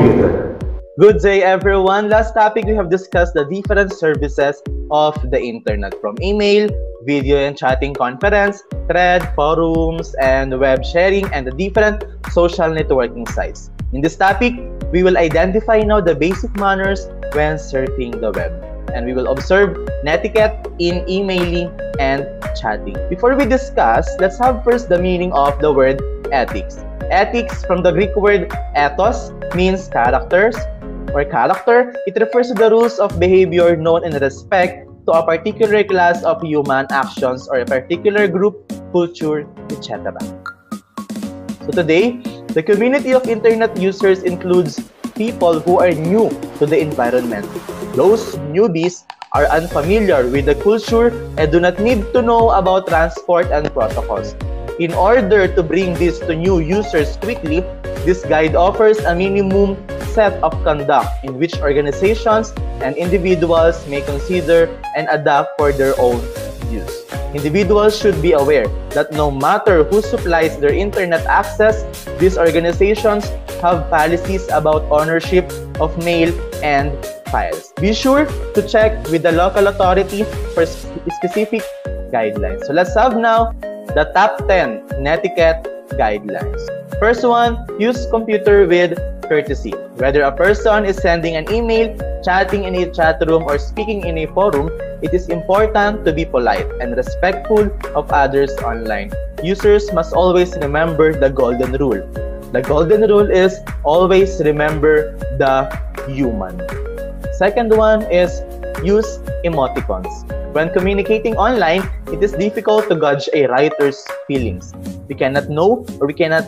computer. Good day, everyone. Last topic, we have discussed the different services of the internet, from email, video and chatting conference, thread, forums, and web sharing, and the different social networking sites. In this topic, we will identify now the basic manners when surfing the web, and we will observe netiquette in emailing and chatting. Before we discuss, let's have first the meaning of the word ethics. Ethics, from the Greek word ethos, means character. It refers to the rules of behavior known in respect to a particular class of human actions or a particular group, culture, etc. So today, the community of internet users includes people who are new to the environment. Those newbies are unfamiliar with the culture and do not need to know about transport and protocols. In order to bring this to new users quickly, this guide offers a minimum set of conduct in which organizations and individuals may consider and adapt for their own use. Individuals should be aware that no matter who supplies their internet access, these organizations have policies about ownership of mail and files. Be sure to check with the local authority for specific guidelines. So let's have now the top 10 netiquette guidelines. First one, use computer with courtesy. Whether a person is sending an email, chatting in a chat room, or speaking in a forum, it is important to be polite and respectful of others online. Users must always remember the golden rule. The golden rule is always remember the human. Second one is use emoticons. When communicating online, it is difficult to gauge a writer's feelings. We cannot know or we cannot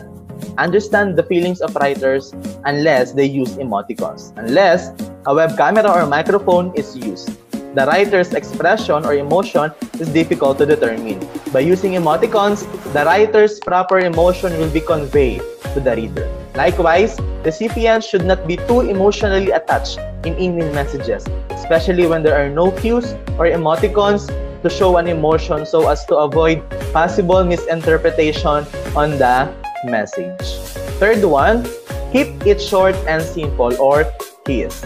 understand the feelings of writers unless they use emoticons, unless a web camera or microphone is used. The writer's expression or emotion is difficult to determine. By using emoticons, the writer's proper emotion will be conveyed to the reader. Likewise, recipients should not be too emotionally attached in email messages, especially when there are no cues or emoticons to show an emotion, so as to avoid possible misinterpretation on the message. Third one, keep it short and simple, or KISS.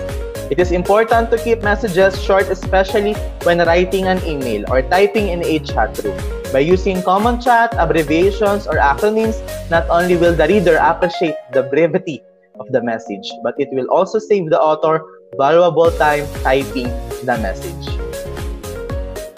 It is important to keep messages short, especially when writing an email or typing in a chat room. By using common chat, abbreviations, or acronyms, not only will the reader appreciate the brevity of the message, but it will also save the author valuable time typing the message.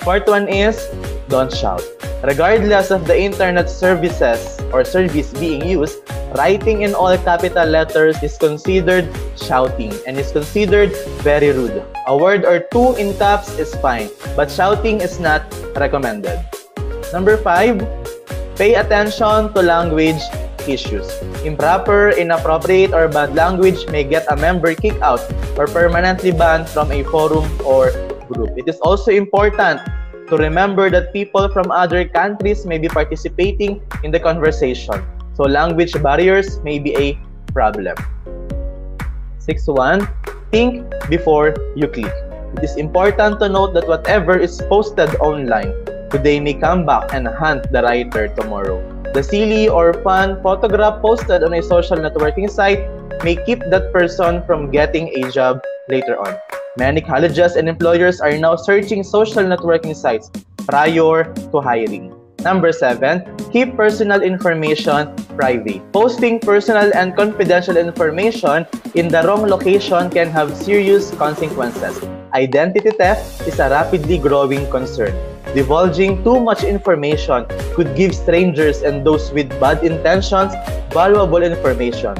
Fourth one is, don't shout. Regardless of the internet services or service being used, writing in all capital letters is considered shouting and is considered very rude. A word or two in caps is fine, but shouting is not recommended. Number 5, pay attention to language issues. Improper, inappropriate, or bad language may get a member kicked out or permanently banned from a forum or group. It is also important to remember that people from other countries may be participating in the conversation, so language barriers may be a problem. 6.1, think before you click. It is important to note that whatever is posted online today may come back and haunt the writer tomorrow. The silly or fun photograph posted on a social networking site may keep that person from getting a job later on. Many colleges and employers are now searching social networking sites prior to hiring. Number 7, keep personal information private. Posting personal and confidential information in the wrong location can have serious consequences. Identity theft is a rapidly growing concern. Divulging too much information could give strangers and those with bad intentions valuable information.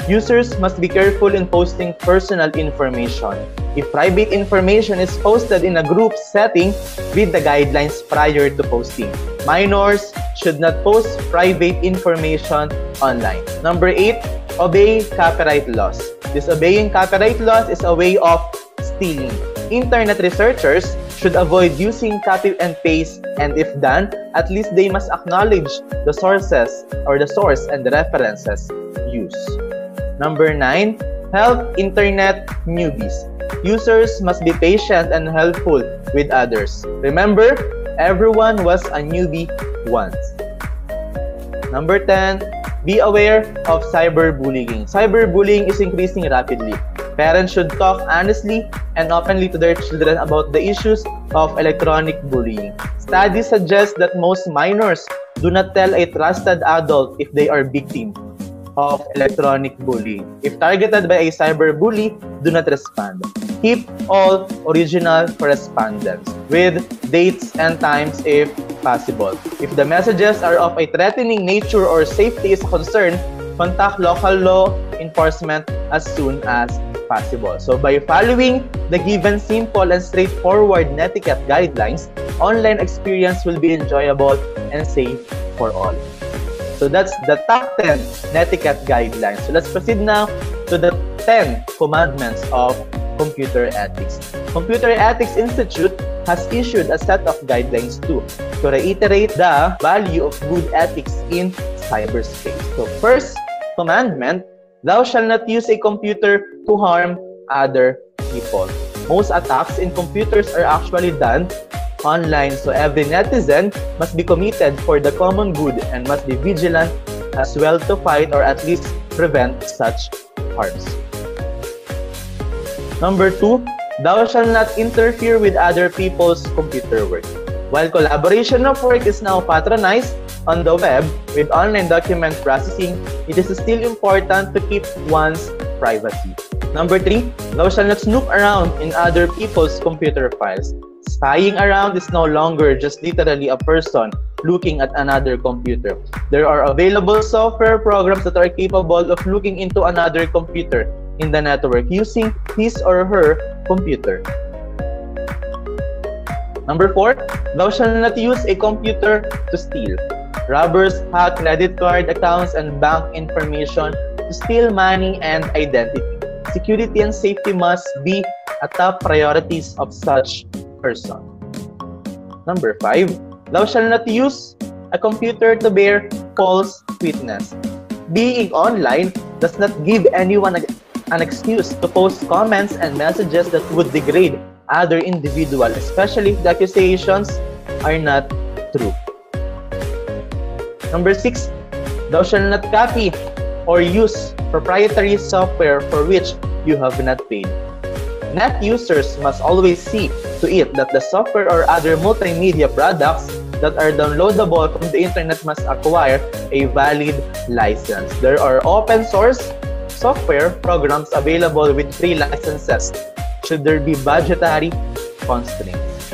Users must be careful in posting personal information. If private information is posted in a group setting, read the guidelines prior to posting. Minors should not post private information online. Number 8, obey copyright laws. Disobeying copyright laws is a way of stealing. Internet researchers should avoid using copy and paste, and if done, at least they must acknowledge the sources or the source and the references used. Number 9, help internet newbies. Users must be patient and helpful with others. Remember, everyone was a newbie once. Number 10, be aware of cyberbullying. Cyberbullying is increasing rapidly. Parents should talk honestly and openly to their children about the issues of electronic bullying. Studies suggest that most minors do not tell a trusted adult if they are victim of electronic bullying. If targeted by a cyberbully, do not respond. Keep all original correspondence with dates and times if possible. If the messages are of a threatening nature or safety is a concern, contact local law enforcement as soon as possible. So by following the given simple and straightforward Netiquette Guidelines, online experience will be enjoyable and safe for all. So that's the top 10 Netiquette Guidelines. So let's proceed now to the 10 commandments of computer ethics. Computer Ethics Institute has issued a set of guidelines too to reiterate the value of good ethics in cyberspace. So first commandment, thou shalt not use a computer to harm other people. Most attacks in computers are actually done online, so every netizen must be committed for the common good and must be vigilant as well to fight or at least prevent such harms. Number 2, thou shalt not interfere with other people's computer work. While collaboration of work is now patronized on the web with online document processing, it is still important to keep one's privacy. Number 3, thou shalt not snoop around in other people's computer files. Spying around is no longer just literally a person looking at another computer. There are available software programs that are capable of looking into another computer in the network using his or her computer. Number 4, thou shalt not use a computer to steal. Robbers hack credit card accounts and bank information to steal money and identity. Security and safety must be a top priorities of such person. Number 5, thou shalt not use a computer to bear false witness. Being online does not give anyone an excuse to post comments and messages that would degrade other individuals, especially if the accusations are not true. Number 6, thou shalt not copy or use proprietary software for which you have not paid. Net users must always see to it that the software or other multimedia products that are downloadable from the internet must acquire a valid license. There are open source software programs available with free licenses should there be budgetary constraints.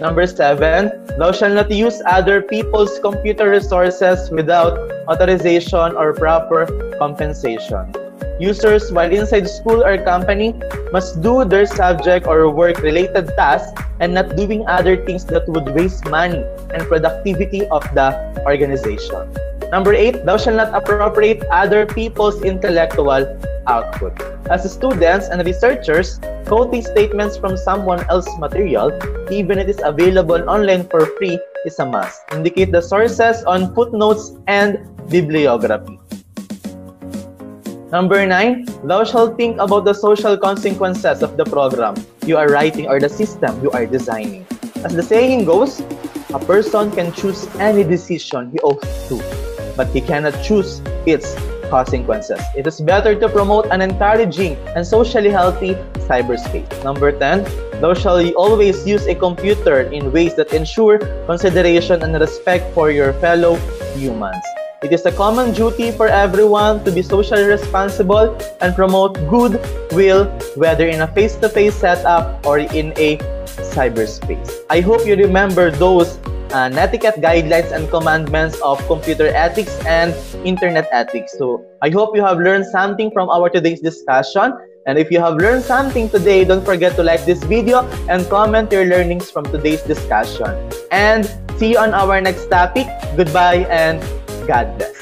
Number 7, thou shalt not use other people's computer resources without authorization or proper compensation. Users, while inside school or company, must do their subject or work-related tasks and not doing other things that would waste money and productivity of the organization. Number 8, thou shalt not appropriate other people's intellectual output. As students and researchers, quoting statements from someone else's material, even if it is available online for free, is a must. Indicate the sources on footnotes and bibliography. Number 9, thou shalt think about the social consequences of the program you are writing or the system you are designing. As the saying goes, a person can choose any decision he opts to, but he cannot choose its consequences. It is better to promote an encouraging and socially healthy cyberspace. Number 10, thou shalt always use a computer in ways that ensure consideration and respect for your fellow humans. It is a common duty for everyone to be socially responsible and promote goodwill, whether in a face-to-face setup or in a cyberspace. I hope you remember those Netiquette Guidelines and commandments of computer ethics and internet ethics. So I hope you have learned something from our today's discussion. And if you have learned something today, don't forget to like this video and comment your learnings from today's discussion. And see you on our next topic. Goodbye and God bless.